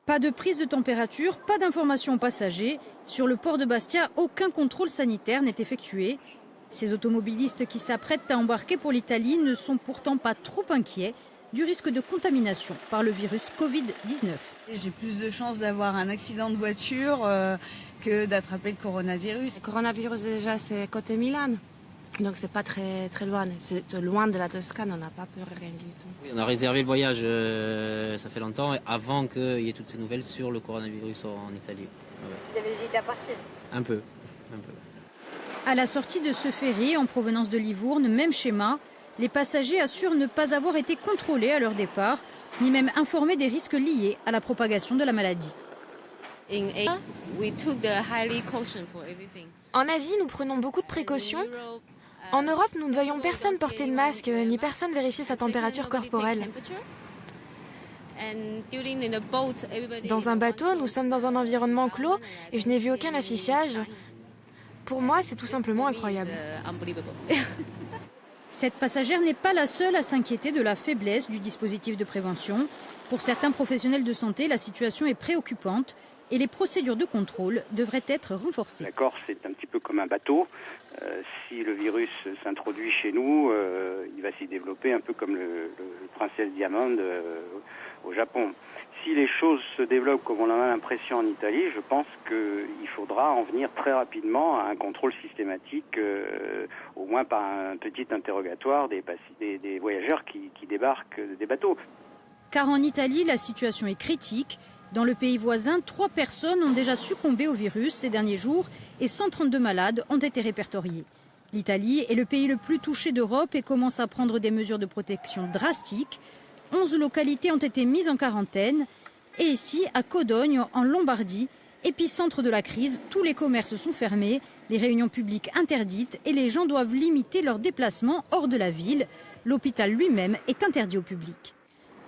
Pas de prise de température, pas d'information aux passagers. Sur le port de Bastia, aucun contrôle sanitaire n'est effectué. Ces automobilistes qui s'apprêtent à embarquer pour l'Italie ne sont pourtant pas trop inquiets du risque de contamination par le virus Covid-19. J'ai plus de chances d'avoir un accident de voiture que d'attraper le coronavirus. Le coronavirus déjà c'est côté Milan, donc c'est pas très loin. C'est loin de la Toscane, on n'a pas peur, rien du tout. Oui, on a réservé le voyage, ça fait longtemps, avant qu'il y ait toutes ces nouvelles sur le coronavirus en Italie. Vous avez hésité à partir? Un peu. À la sortie de ce ferry en provenance de Livourne, même schéma. Les passagers assurent ne pas avoir été contrôlés à leur départ, ni même informés des risques liés à la propagation de la maladie. En Asie, nous prenons beaucoup de précautions. En Europe, nous ne voyons personne porter de masque, ni personne vérifier sa température corporelle. Dans un bateau, nous sommes dans un environnement clos et je n'ai vu aucun affichage. Pour moi, c'est tout simplement incroyable. Cette passagère n'est pas la seule à s'inquiéter de la faiblesse du dispositif de prévention. Pour certains professionnels de santé, la situation est préoccupante et les procédures de contrôle devraient être renforcées. D'accord, c'est un petit peu comme un bateau. Si le virus s'introduit chez nous, il va s'y développer un peu comme le Princess Diamond au Japon. Si les choses se développent comme on en a l'impression en Italie, je pense qu'il faudra en venir très rapidement à un contrôle systématique, au moins par un petit interrogatoire des voyageurs qui débarquent des bateaux. Car en Italie, la situation est critique. Dans le pays voisin, 3 personnes ont déjà succombé au virus ces derniers jours et 132 malades ont été répertoriés. L'Italie est le pays le plus touché d'Europe et commence à prendre des mesures de protection drastiques. 11 localités ont été mises en quarantaine. Et ici, à Codogne, en Lombardie, épicentre de la crise, tous les commerces sont fermés, les réunions publiques interdites et les gens doivent limiter leurs déplacements hors de la ville. L'hôpital lui-même est interdit au public.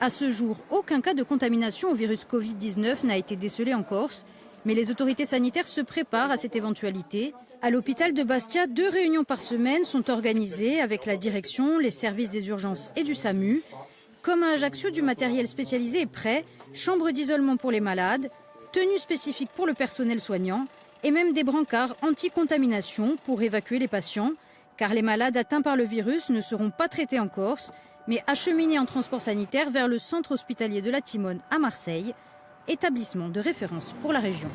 À ce jour, aucun cas de contamination au virus Covid-19 n'a été décelé en Corse, mais les autorités sanitaires se préparent à cette éventualité. À l'hôpital de Bastia, 2 réunions par semaine sont organisées avec la direction, les services des urgences et du SAMU. Comme à Ajaccio, du matériel spécialisé est prêt, chambres d'isolement pour les malades, tenues spécifiques pour le personnel soignant et même des brancards anti-contamination pour évacuer les patients, car les malades atteints par le virus ne seront pas traités en Corse, mais acheminés en transport sanitaire vers le centre hospitalier de la Timone à Marseille, établissement de référence pour la région.